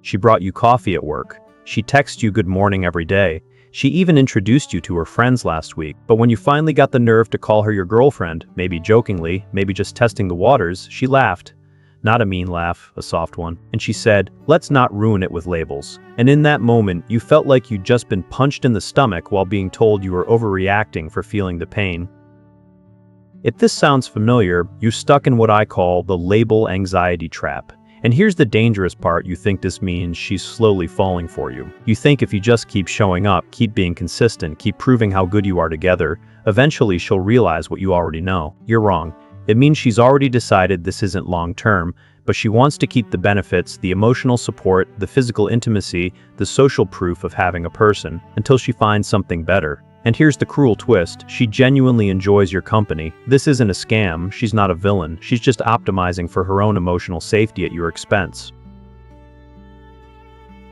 She brought you coffee at work. She texted you good morning every day. She even introduced you to her friends last week. But when you finally got the nerve to call her your girlfriend, maybe jokingly, maybe just testing the waters, she laughed. Not a mean laugh, a soft one. And she said, "Let's not ruin it with labels." And in that moment, you felt like you'd just been punched in the stomach while being told you were overreacting for feeling the pain. If this sounds familiar, you're stuck in what I call the label anxiety trap. And here's the dangerous part: you think this means she's slowly falling for you. You think if you just keep showing up, keep being consistent, keep proving how good you are together, eventually she'll realize what you already know. You're wrong. It means she's already decided this isn't long-term, but she wants to keep the benefits, the emotional support, the physical intimacy, the social proof of having a person, until she finds something better. And here's the cruel twist: she genuinely enjoys your company. This isn't a scam, she's not a villain, she's just optimizing for her own emotional safety at your expense.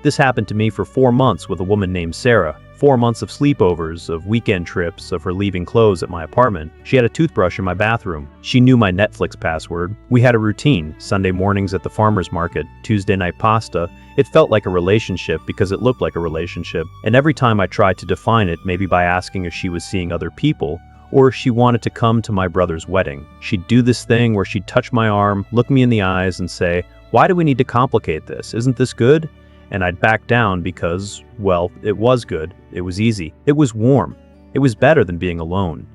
This happened to me for 4 months with a woman named Sarah. 4 months of sleepovers, of weekend trips, of her leaving clothes at my apartment. She had a toothbrush in my bathroom. She knew my Netflix password. We had a routine: Sunday mornings at the farmer's market, Tuesday night pasta. It felt like a relationship because it looked like a relationship. And every time I tried to define it, maybe by asking if she was seeing other people, or if she wanted to come to my brother's wedding, she'd do this thing where she'd touch my arm, look me in the eyes and say, "Why do we need to complicate this? Isn't this good?" And I'd back down because, well, it was good. It was easy. It was warm. It was better than being alone.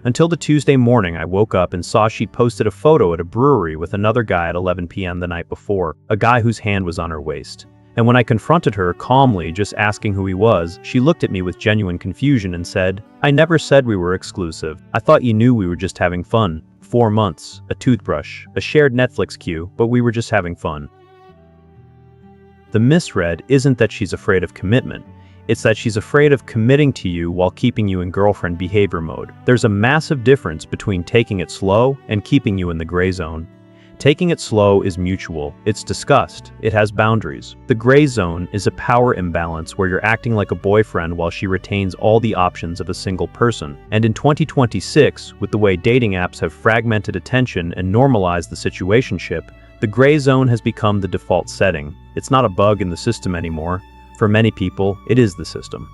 Until the Tuesday morning I woke up and saw she'd posted a photo at a brewery with another guy at 11 p.m. the night before, a guy whose hand was on her waist. And when I confronted her calmly, just asking who he was, she looked at me with genuine confusion and said, "I never said we were exclusive. I thought you knew we were just having fun. 4 months, a toothbrush, a shared Netflix queue, but we were just having fun." The misread isn't that she's afraid of commitment. It's that she's afraid of committing to you while keeping you in girlfriend behavior mode. There's a massive difference between taking it slow and keeping you in the gray zone. Taking it slow is mutual. It's discussed. It has boundaries. The gray zone is a power imbalance where you're acting like a boyfriend while she retains all the options of a single person. And in 2026, with the way dating apps have fragmented attention and normalized the situationship, the gray zone has become the default setting. It's not a bug in the system anymore. For many people, it is the system.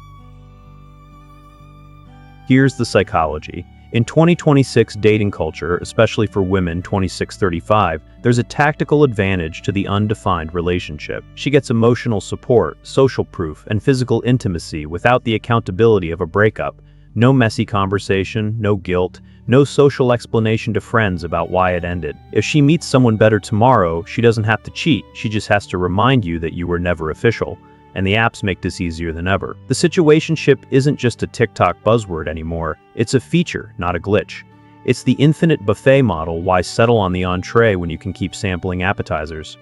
Here's the psychology. In 2026 dating culture, especially for women 26-35, there's a tactical advantage to the undefined relationship. She gets emotional support, social proof, and physical intimacy without the accountability of a breakup. No messy conversation, no guilt, no social explanation to friends about why it ended. If she meets someone better tomorrow, she doesn't have to cheat. She just has to remind you that you were never official. And the apps make this easier than ever. The situationship isn't just a TikTok buzzword anymore. It's a feature, not a glitch. It's the infinite buffet model. Why settle on the entree when you can keep sampling appetizers?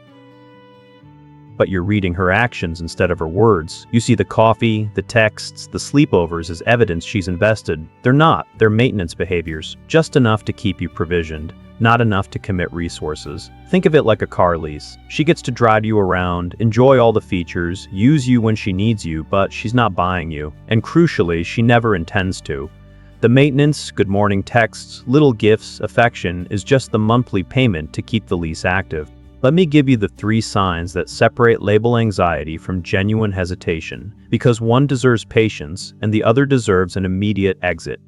But you're reading her actions instead of her words. You see the coffee, the texts, the sleepovers as evidence she's invested. They're not. They're maintenance behaviors. Just enough to keep you provisioned. Not enough to commit resources. Think of it like a car lease. She gets to drive you around, enjoy all the features, use you when she needs you, but she's not buying you. And crucially, she never intends to. The maintenance, good morning texts, little gifts, affection is just the monthly payment to keep the lease active. Let me give you the 3 signs that separate label anxiety from genuine hesitation, because one deserves patience and the other deserves an immediate exit.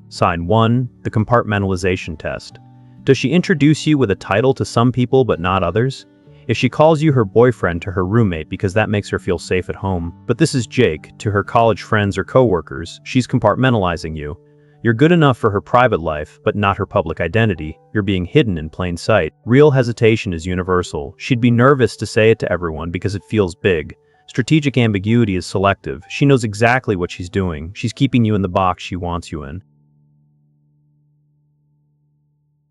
Sign 1, the compartmentalization test. Does she introduce you with a title to some people but not others? If she calls you her boyfriend to her roommate because that makes her feel safe at home, but this is Jake to her college friends or coworkers, she's compartmentalizing you. You're good enough for her private life, but not her public identity. You're being hidden in plain sight. Real hesitation is universal. She'd be nervous to say it to everyone because it feels big. Strategic ambiguity is selective. She knows exactly what she's doing. She's keeping you in the box she wants you in.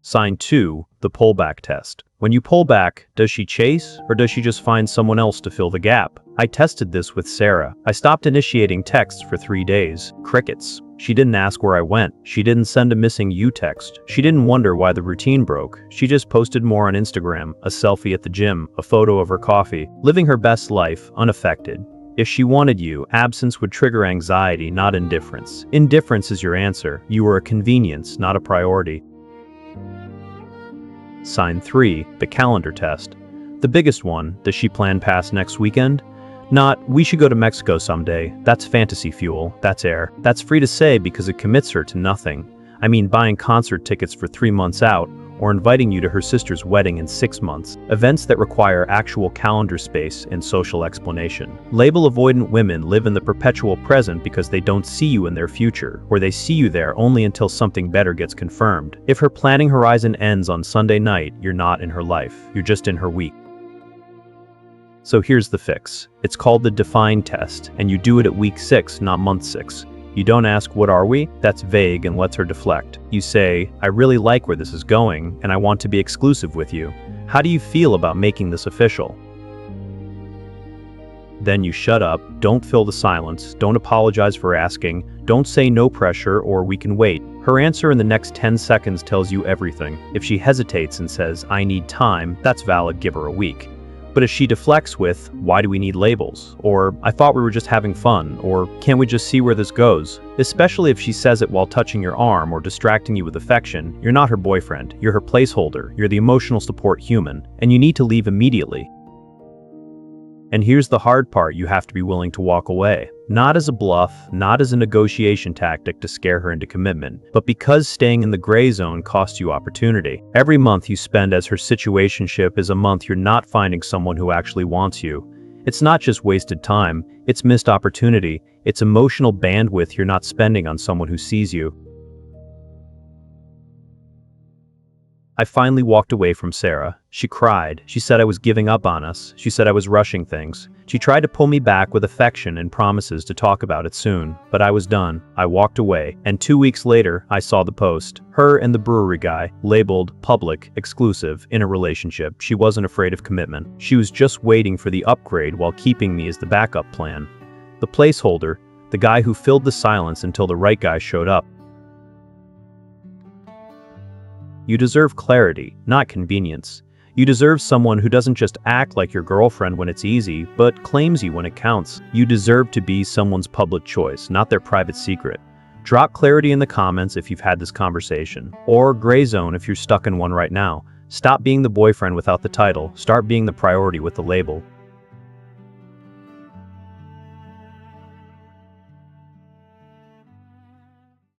Sign 2, the pullback test. When you pull back, does she chase or does she just find someone else to fill the gap? I tested this with Sarah. I stopped initiating texts for 3 days. Crickets. She didn't ask where I went. She didn't send a missing you text. She didn't wonder why the routine broke. She just posted more on Instagram, a selfie at the gym, a photo of her coffee, living her best life, unaffected. If she wanted you, absence would trigger anxiety, not indifference. Indifference is your answer. You were a convenience, not a priority. Sign 3, the calendar test. The biggest one, does she plan past next weekend? Not, we should go to Mexico someday. That's fantasy fuel. That's air. That's free to say because it commits her to nothing. I mean, buying concert tickets for 3 months out, or inviting you to her sister's wedding in 6 months. Events that require actual calendar space and social explanation. Label-avoidant women live in the perpetual present because they don't see you in their future, or they see you there only until something better gets confirmed. If her planning horizon ends on Sunday night, you're not in her life. You're just in her week. So here's the fix. It's called the define test, and you do it at week 6, not month 6. You don't ask, what are we? That's vague and lets her deflect. You say, I really like where this is going, and I want to be exclusive with you. How do you feel about making this official? Then you shut up, don't fill the silence, don't apologize for asking, don't say no pressure or we can wait. Her answer in the next 10 seconds tells you everything. If she hesitates and says, I need time, that's valid, give her a week. But if she deflects with, why do we need labels? Or, I thought we were just having fun, or can't we just see where this goes? Especially if she says it while touching your arm or distracting you with affection, you're not her boyfriend, you're her placeholder, you're the emotional support human, and you need to leave immediately. And here's the hard part, you have to be willing to walk away. Not as a bluff, not as a negotiation tactic to scare her into commitment, but because staying in the gray zone costs you opportunity. Every month you spend as her situationship is a month you're not finding someone who actually wants you. It's not just wasted time, it's missed opportunity, it's emotional bandwidth you're not spending on someone who sees you. I finally walked away from Sarah. She cried. She said I was giving up on us. She said I was rushing things. She tried to pull me back with affection and promises to talk about it soon. But I was done. I walked away. And 2 weeks later, I saw the post. Her and the brewery guy, labeled public, exclusive, in a relationship. She wasn't afraid of commitment. She was just waiting for the upgrade while keeping me as the backup plan. The placeholder, the guy who filled the silence until the right guy showed up. You deserve clarity, not convenience. You deserve someone who doesn't just act like your girlfriend when it's easy, but claims you when it counts. You deserve to be someone's public choice, not their private secret. Drop clarity in the comments if you've had this conversation, or gray zone if you're stuck in one right now. Stop being the boyfriend without the title, start being the priority with the label.